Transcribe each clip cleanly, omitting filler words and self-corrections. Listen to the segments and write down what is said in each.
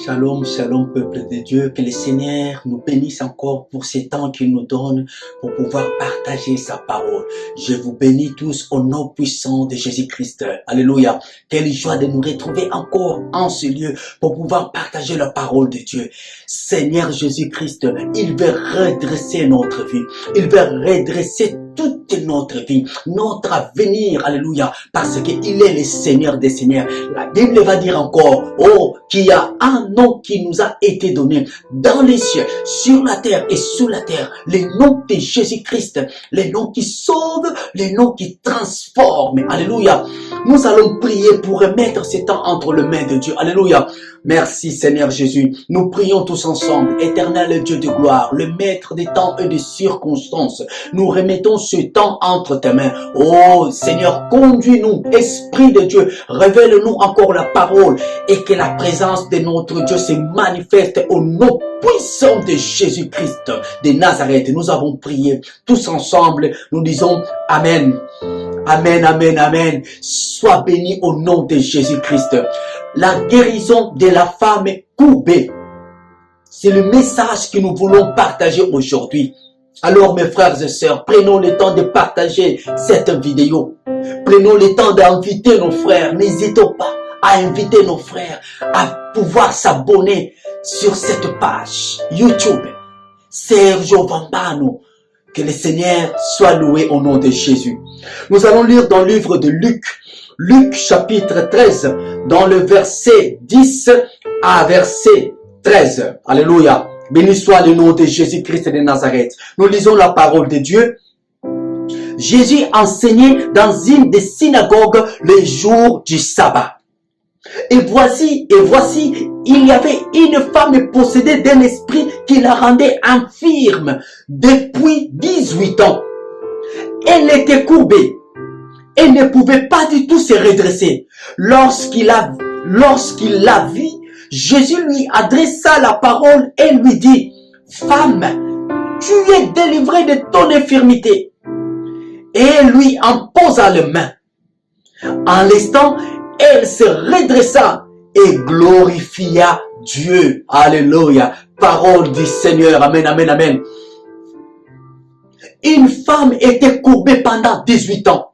Shalom, shalom peuple de Dieu, que le Seigneur nous bénisse encore pour ces temps qu'il nous donne pour pouvoir partager sa parole. Je vous bénis tous au nom puissant de Jésus-Christ. Alléluia. Quelle joie de nous retrouver encore en ce lieu pour pouvoir partager la parole de Dieu. Seigneur Jésus-Christ, il veut redresser notre vie. Il veut redresser toute notre vie, notre avenir, alléluia, parce qu'il est le Seigneur des Seigneurs. La Bible va dire encore, oh, qu'il y a un nom qui nous a été donné dans les cieux, sur la terre et sous la terre, le nom de Jésus-Christ, le nom qui sauve, le nom qui transforme, alléluia. Nous allons prier pour remettre ce temps entre les mains de Dieu, alléluia. Merci Seigneur Jésus. Nous prions tous ensemble. Éternel Dieu de gloire, le maître des temps et des circonstances. Nous remettons ce temps entre tes mains. Oh Seigneur, conduis-nous. Esprit de Dieu, révèle-nous encore la parole et que la présence de notre Dieu se manifeste au nom puissant de Jésus-Christ de Nazareth. Nous avons prié tous ensemble. Nous disons Amen. Amen, amen, amen. Sois béni au nom de Jésus-Christ. La guérison de la femme courbée. C'est le message que nous voulons partager aujourd'hui. Alors mes frères et sœurs, prenons le temps de partager cette vidéo. Prenons le temps d'inviter nos frères. N'hésitons pas à inviter nos frères à pouvoir s'abonner sur cette page YouTube. Sergio Vambano. Que le Seigneur soit loué au nom de Jésus. Nous allons lire dans le livre de Luc. Luc chapitre 13, dans le verset 10 à verset 13. Alléluia. Béni soit le nom de Jésus-Christ de Nazareth. Nous lisons la parole de Dieu. Jésus enseignait dans une des synagogues le jour du sabbat. Et voici, il y avait une femme possédée d'un esprit qui la rendait infirme depuis 18 ans. Elle était courbée. Elle ne pouvait pas du tout se redresser. Lorsqu'il la vit, Jésus lui adressa la parole et lui dit, « Femme, tu es délivrée de ton infirmité. » Et lui en posa les mains. En l'instant, elle se redressa et glorifia Dieu. Alléluia. Parole du Seigneur. Amen, amen, amen. Une femme était courbée pendant 18 ans.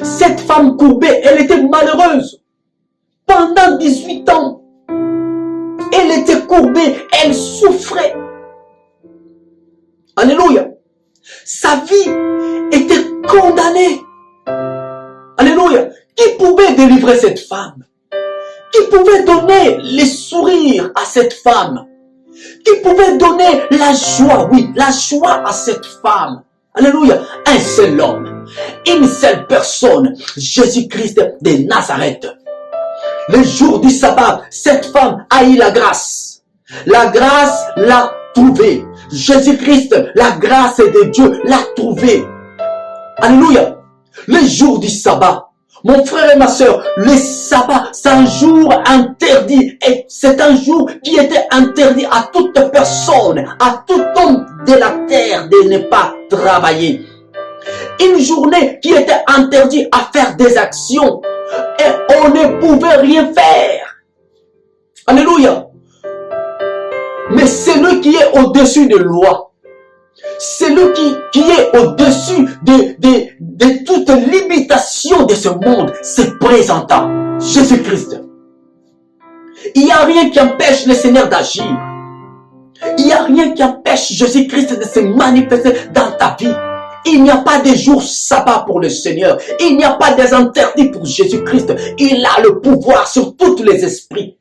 Cette femme courbée, elle était malheureuse. Pendant 18 ans, elle était courbée, elle souffrait. Alléluia. Sa vie était condamnée. Alléluia. Qui pouvait délivrer cette femme? Qui pouvait donner le sourire à cette femme? Qui pouvait donner la joie, oui, la joie à cette femme? Alléluia. Un seul homme, une seule personne, Jésus-Christ de Nazareth. Le jour du sabbat, cette femme a eu la grâce. La grâce l'a trouvée. Jésus-Christ, la grâce de Dieu l'a trouvée. Alléluia. Le jour du sabbat. Mon frère et ma soeur, le sabbat, c'est un jour interdit. Et c'est un jour qui était interdit à toute personne, à tout homme de la terre de ne pas travailler. Une journée qui était interdite à faire des actions. Et on ne pouvait rien faire. Alléluia. Mais celui qui est au-dessus de la loi, celui qui est au-dessus de toute limitation de ce monde, se présentant, Jésus-Christ. Il n'y a rien qui empêche le Seigneur d'agir. Il n'y a rien qui empêche Jésus-Christ de se manifester dans ta vie. Il n'y a pas de jour sabbat pour le Seigneur. Il n'y a pas des interdits pour Jésus-Christ. Il a le pouvoir sur tous les esprits.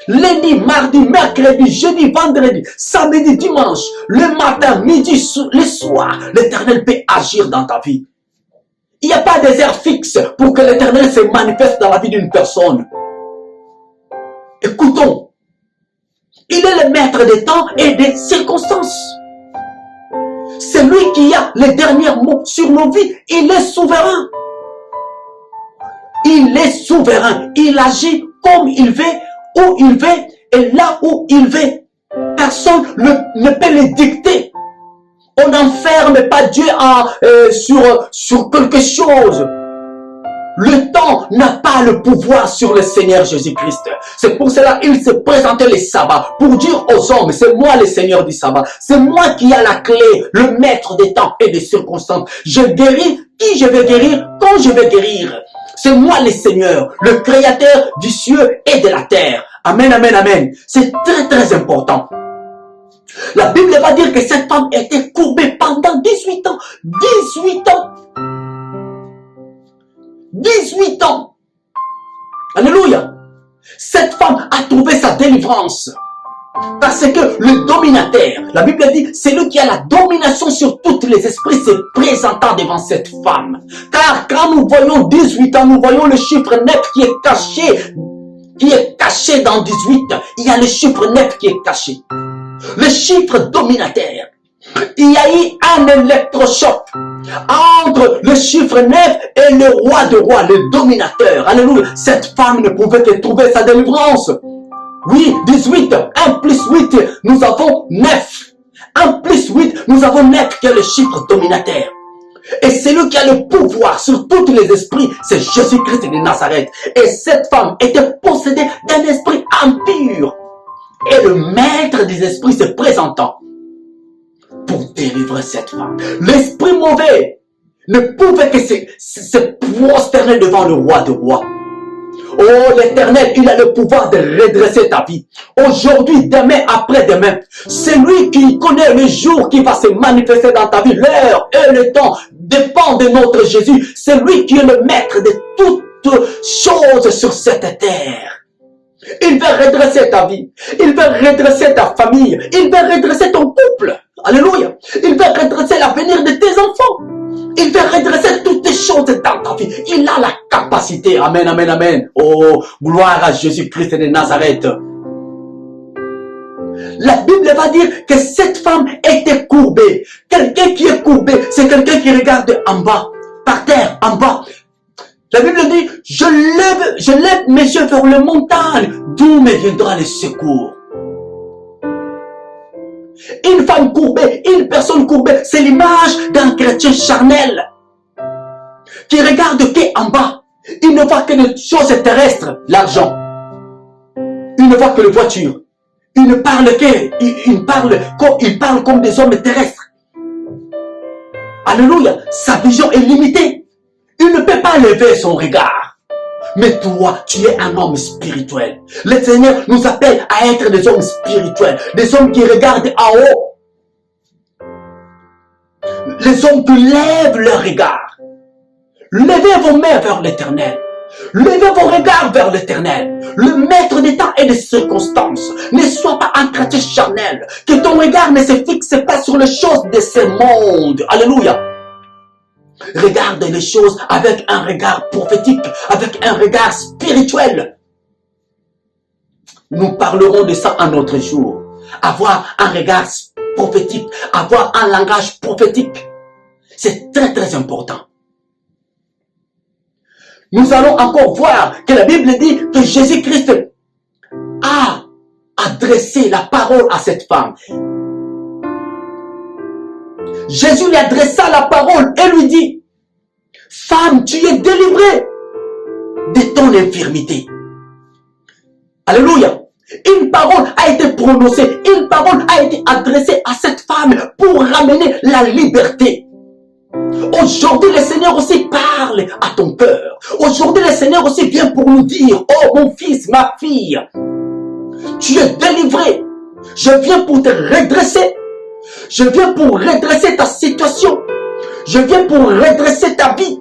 Lundi, mardi, mercredi, jeudi, vendredi, samedi, dimanche, le matin, midi, le soir, l'Éternel peut agir dans ta vie. Il n'y a pas des heures fixes pour que l'Éternel se manifeste dans la vie d'une personne. Écoutons. Il est le maître des temps et des circonstances. C'est lui qui a les derniers mots sur nos vies. Il est souverain. Il est souverain. Il agit comme il veut, où il veut et là où il veut. Personne ne peut le dicter. On n'enferme pas Dieu sur quelque chose. Le temps n'a pas le pouvoir sur le Seigneur Jésus-Christ. C'est pour cela qu'il se présentait les sabbats pour dire aux hommes, c'est moi le Seigneur du sabbat. C'est moi qui a la clé, le maître des temps et des circonstances. Je guéris qui je vais guérir, quand je vais guérir. C'est moi le Seigneur, le créateur du ciel et de la terre. Amen, amen, amen. C'est très, très important. La Bible va dire que cette femme était courbée pendant 18 ans. 18 ans. 18 ans. Alléluia. Cette femme a trouvé sa délivrance. Parce que le dominateur, la Bible dit, c'est lui qui a la domination sur tous les esprits se présentant devant cette femme. Car quand nous voyons 18 ans, nous voyons le chiffre 9 qui est caché dans 18. Il y a le chiffre 9 qui est caché. Le chiffre dominateur. Il y a eu un électrochoc entre le chiffre 9 et le roi de rois, le dominateur. Alléluia. Cette femme ne pouvait que trouver sa délivrance. Oui, 18, 1 plus 8, nous avons 9. 1 plus 8, nous avons 9 qui est le chiffre dominateur. Et celui qui a le pouvoir sur tous les esprits, c'est Jésus-Christ de Nazareth. Et cette femme était possédée d'un esprit impur. Et le maître des esprits se présentant pour délivrer cette femme. L'esprit mauvais ne pouvait que se prosterner devant le roi de rois. Oh, l'Éternel, il a le pouvoir de redresser ta vie. Aujourd'hui, demain, après-demain. C'est lui qui connaît le jour qui va se manifester dans ta vie. L'heure et le temps dépend de notre Jésus. C'est lui qui est le maître de toutes choses sur cette terre. Il va redresser ta vie. Il va redresser ta famille. Il va redresser ton couple. Alléluia. Il va redresser l'avenir de tes enfants. Il va redresser toutes les choses dans ta vie. Il a la capacité. Amen, amen, amen. Oh, gloire à Jésus-Christ de Nazareth. La Bible va dire que cette femme était courbée. Quelqu'un qui est courbé, c'est quelqu'un qui regarde en bas, par terre, en bas. La Bible dit, je lève mes yeux vers le montagne, d'où me viendra le secours. Une femme courbée, une personne courbée, c'est l'image d'un chrétien charnel qui regarde qu'en bas. Il ne voit que des choses terrestres, l'argent. Il ne voit que les voitures. Il ne parle il parle comme des hommes terrestres. Alléluia, sa vision est limitée. Il ne peut pas lever son regard. Mais toi, tu es un homme spirituel. Le Seigneur nous appelle à être des hommes spirituels, des hommes qui regardent en haut. Les hommes qui lèvent leur regard. Levez vos mains vers l'Éternel. Levez vos regards vers l'Éternel, le maître des temps et des circonstances. Ne sois pas un chrétien charnel. Que ton regard ne se fixe pas sur les choses de ce monde. Alléluia. Regarde les choses avec un regard prophétique, avec un regard spirituel. Nous parlerons de ça un autre jour. Avoir un regard prophétique, avoir un langage prophétique. C'est très très important. Nous allons encore voir que la Bible dit que Jésus-Christ a adressé la parole à cette femme. Jésus lui adressa la parole et lui dit, femme, tu es délivrée de ton infirmité. Alléluia. Une parole a été prononcée, une parole a été adressée à cette femme pour ramener la liberté. Aujourd'hui, le Seigneur aussi parle à ton cœur. Aujourd'hui, le Seigneur aussi vient pour nous dire, oh mon fils, ma fille, tu es délivré. Je viens pour te redresser. Je viens pour redresser ta situation. Je viens pour redresser ta vie.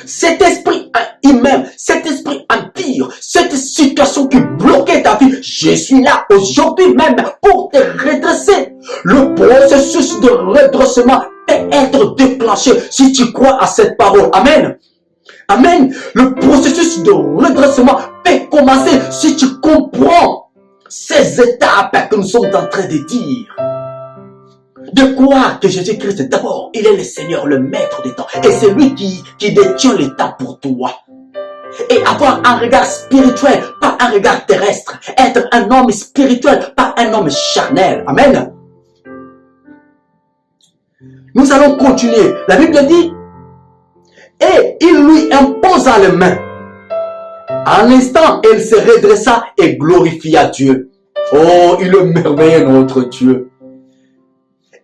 Cet esprit humain, cet esprit impur, cette situation qui bloquait ta vie, je suis là aujourd'hui même pour te redresser. Le processus de redressement peut être déclenché si tu crois à cette parole. Amen. Amen. Le processus de redressement peut commencer si tu comprends ces étapes que nous sommes en train de dire. De croire que Jésus-Christ, d'abord, il est le Seigneur, le maître des temps. Et c'est lui qui détient les temps pour toi. Et avoir un regard spirituel, pas un regard terrestre. Être un homme spirituel, pas un homme charnel. Amen. Nous allons continuer. La Bible dit, et il lui imposa les mains. En l'instant, elle se redressa et glorifia Dieu. Oh, il est merveilleux notre Dieu.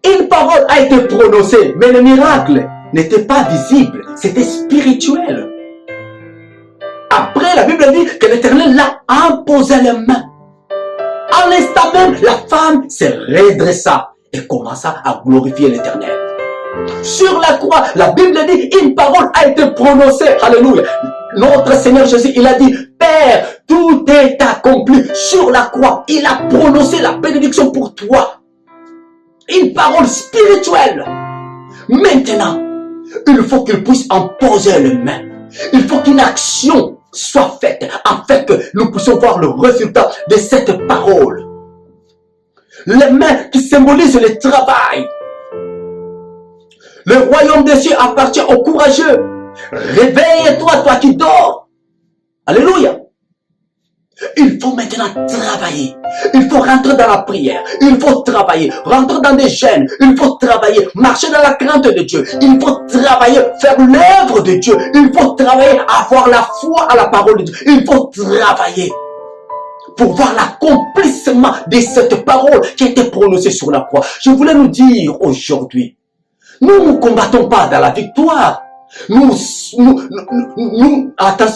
Une parole a été prononcée, mais le miracle n'était pas visible, c'était spirituel. Après, la Bible dit que l'Éternel l'a imposé les mains. En l'instant même, la femme se redressa et commença à glorifier l'Éternel. Sur la croix, la Bible dit, une parole a été prononcée. Alléluia. Notre Seigneur Jésus, il a dit, Père, tout est accompli. Sur la croix, il a prononcé la bénédiction pour toi. Une parole spirituelle. Maintenant, il faut qu'il puisse en poser les mains. Il faut qu'une action soit faite afin que nous puissions voir le résultat de cette parole. Les mains qui symbolisent le travail. Le royaume des cieux appartient aux courageux. Réveille-toi, toi qui dors. Alléluia. Il faut maintenant travailler. Il faut rentrer dans la prière. Il faut travailler. Rentrer dans des jeûnes. Il faut travailler. Marcher dans la crainte de Dieu. Il faut travailler. Faire l'œuvre de Dieu. Il faut travailler. Avoir la foi à la parole de Dieu. Il faut travailler pour voir l'accomplissement de cette parole qui a été prononcée sur la croix. Je voulais nous dire aujourd'hui, nous ne combattons pas dans la victoire.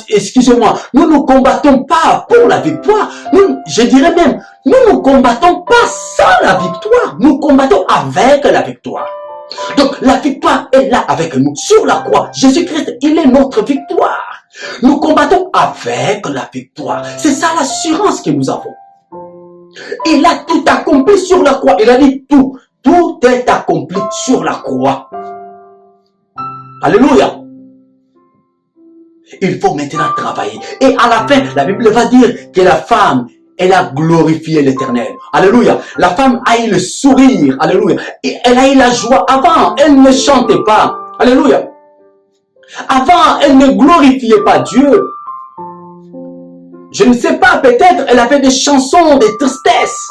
Excusez-moi, nous ne combattons pas pour la victoire. Je dirais même, nous ne combattons pas sans la victoire. Nous combattons avec la victoire. Donc, la victoire est là avec nous. Sur la croix, Jésus-Christ, il est notre victoire. Nous combattons avec la victoire. C'est ça l'assurance que nous avons. Il a tout accompli sur la croix. Il a dit tout. Tout est accompli sur la croix. Alléluia. Il faut maintenant travailler. Et à la fin, la Bible va dire que la femme, elle a glorifié l'Éternel. Alléluia. La femme a eu le sourire. Alléluia. Et elle a eu la joie. Avant, elle ne chantait pas. Alléluia. Avant, elle ne glorifiait pas Dieu. Je ne sais pas, peut-être elle avait des chansons de tristesse.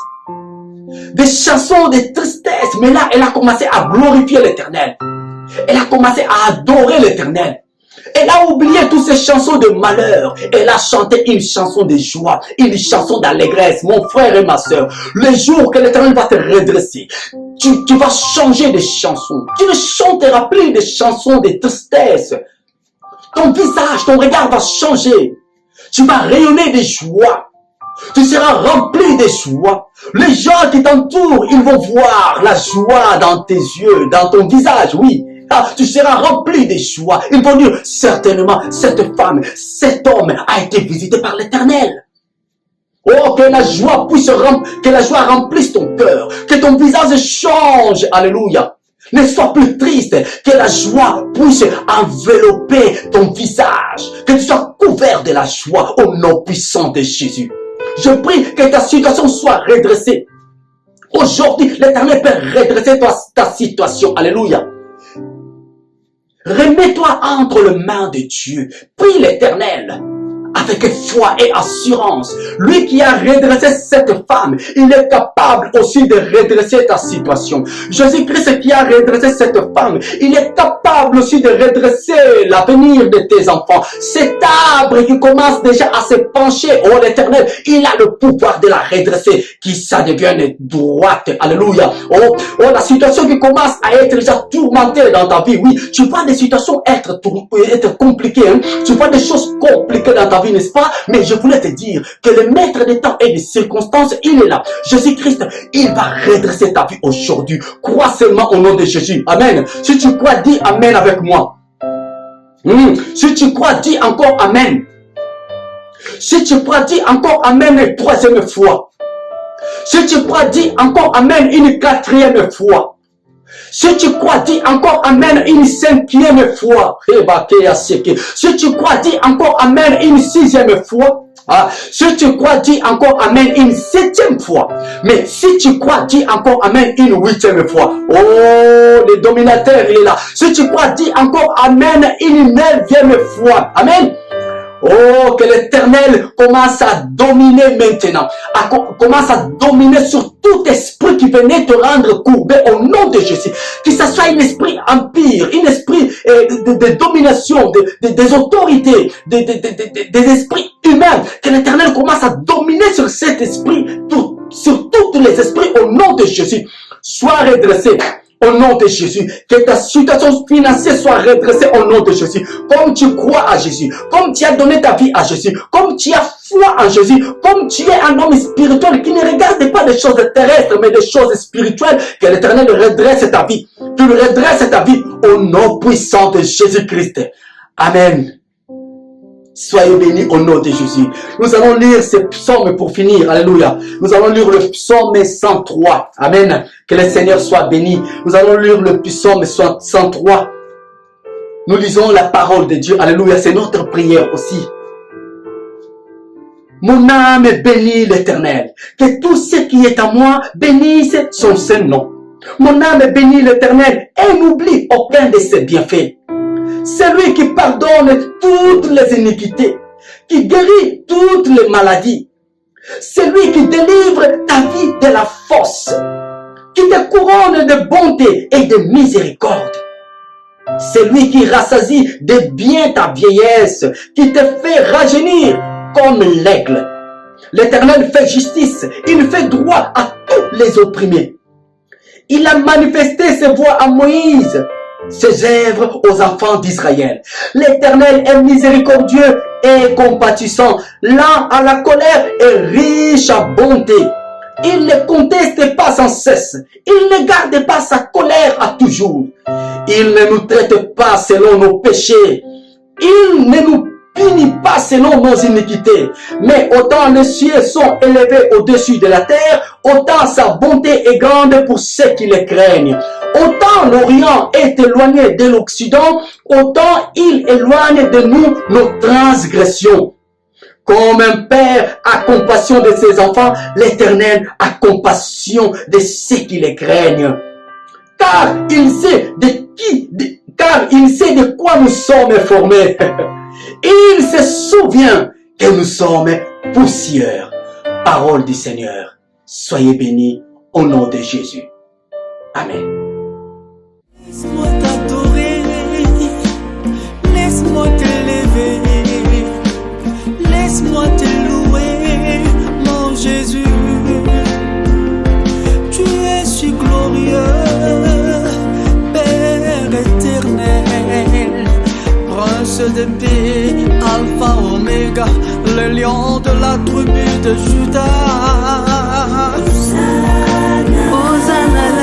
Des chansons de tristesse. Mais là, elle a commencé à glorifier l'Éternel. Elle a commencé à adorer l'Éternel. Elle a oublié toutes ces chansons de malheur. Elle a chanté une chanson de joie, une chanson d'allégresse. Mon frère et ma soeur, le jour que l'Éternel va te redresser, tu vas changer de chansons. Tu ne chanteras plus des chansons de tristesse. Ton visage, ton regard va changer. Tu vas rayonner de joie. Tu seras rempli de joie. Les gens qui t'entourent, ils vont voir la joie dans tes yeux, dans ton visage, oui. Ah, tu seras rempli de joie. Ils vont dire, certainement, cette femme, cet homme a été visité par l'Éternel. Oh, que la joie que la joie remplisse ton cœur. Que ton visage change. Alléluia. Ne sois plus triste. Que la joie puisse envelopper ton visage. Que tu sois couvert de la joie au nom puissant de Jésus. Je prie que ta situation soit redressée. Aujourd'hui, l'Éternel peut redresser ta situation. Alléluia. Remets-toi entre les mains de Dieu. Prie l'Éternel avec foi et assurance. Lui qui a redressé cette femme, il est capable aussi de redresser ta situation. Jésus-Christ qui a redressé cette femme, il est capable aussi de redresser l'avenir de tes enfants. Cet arbre qui commence déjà à se pencher, oh l'Éternel, il a le pouvoir de la redresser, qui ça devienne droite. Alléluia. Oh, la situation qui commence à être déjà tourmentée dans ta vie, oui, tu vois des situations être compliquées, hein? Tu vois des choses compliquées dans ta vie, n'est-ce pas? Mais je voulais te dire que le maître des temps et des circonstances, il est là. Jésus-Christ, il va redresser ta vie aujourd'hui. Crois seulement au nom de Jésus. Amen. Si tu crois, dis Amen avec moi. Si tu crois, dis encore Amen. Si tu crois, dis encore Amen une troisième fois. Si tu crois, dis encore Amen une quatrième fois. Si tu crois, dis encore Amen une cinquième fois. Si tu crois, dis encore Amen une sixième fois. Si tu crois, dis encore Amen une septième fois. Mais si tu crois, dis encore Amen une huitième fois. Oh, le dominateur, il est là. Si tu crois, dis encore Amen une neuvième fois. Amen. Oh, que l'Éternel commence à dominer maintenant, commence à dominer sur tout esprit qui venait te rendre courbé au nom de Jésus. Que ce soit un esprit empire, un esprit de domination, des autorités, des esprits humains. Que l'Éternel commence à dominer sur cet esprit, sur tous les esprits au nom de Jésus. Sois redressé. Au nom de Jésus, que ta situation financière soit redressée au nom de Jésus. Comme tu crois à Jésus, comme tu as donné ta vie à Jésus, comme tu as foi en Jésus, comme tu es un homme spirituel qui ne regarde pas des choses terrestres, mais des choses spirituelles, que l'Éternel redresse ta vie. Tu le redresses ta vie au nom puissant de Jésus-Christ. Amen. Soyez bénis au nom de Jésus. Nous allons lire ce psaume pour finir. Alléluia. Nous allons lire le psaume 103. Amen. Que le Seigneur soit béni. Nous allons lire le psaume 103. Nous lisons la parole de Dieu. Alléluia. C'est notre prière aussi. Mon âme bénit l'Éternel. Que tout ce qui est à moi bénisse son saint nom. Mon âme bénit l'Éternel et n'oublie aucun de ses bienfaits. C'est lui qui pardonne toutes les iniquités, qui guérit toutes les maladies. C'est lui qui délivre ta vie de la fosse, qui te couronne de bonté et de miséricorde. C'est lui qui rassasie de bien ta vieillesse, qui te fait rajeunir comme l'aigle. L'Éternel fait justice, il fait droit à tous les opprimés. Il a manifesté ses voies à Moïse, ses œuvres aux enfants d'Israël. L'Éternel est miséricordieux et compatissant, lent à la colère et riche à bonté. Il ne conteste pas sans cesse, il ne garde pas sa colère à toujours. Il ne nous traite pas selon nos péchés, il ne nous punit pas selon nos iniquités. Mais autant les cieux sont élevés au-dessus de la terre, autant sa bonté est grande pour ceux qui le craignent. Autant l'Orient est éloigné de l'Occident, autant il éloigne de nous nos transgressions. Comme un père a compassion de ses enfants, l'Éternel a compassion de ceux qui le craignent. Car il sait de quoi nous sommes formés. Il se souvient que nous sommes poussière. Parole du Seigneur. Soyez bénis au nom de Jésus. Amen. Laisse-moi t'adorer, laisse-moi t'élever, laisse-moi te louer, mon Jésus. Tu es si glorieux, Père éternel, Prince de paix, Alpha, Oméga, le lion de la tribu de Judas. Hosanna, Hosanna.